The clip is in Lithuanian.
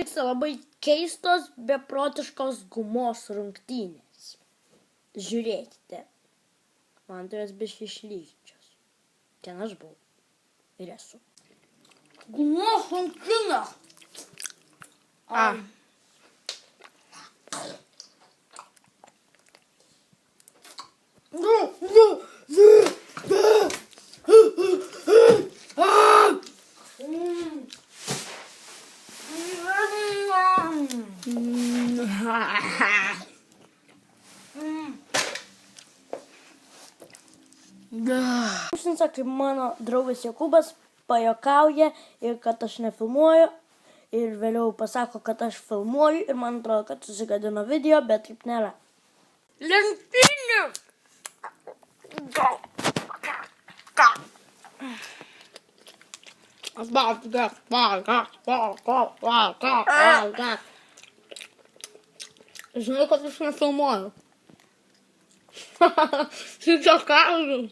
Vyksta labai keistos, beprotiškos gumos rungtynės. Žiūrėkite. Man turės biškį išlyginčios. Ten aš buvau. Ir esu. Gumos rungtynės. Užsinsa, kaip mano draugas Jokūbas pajuokauja ir kad aš nefilmuoju. Ir vėliau pasako, kad aš filmuoju ir man atrodo, kad susigadino video, bet taip nėra. Lenktynių. Žinai, kad aš nefilmuoju. Šitą kalbą.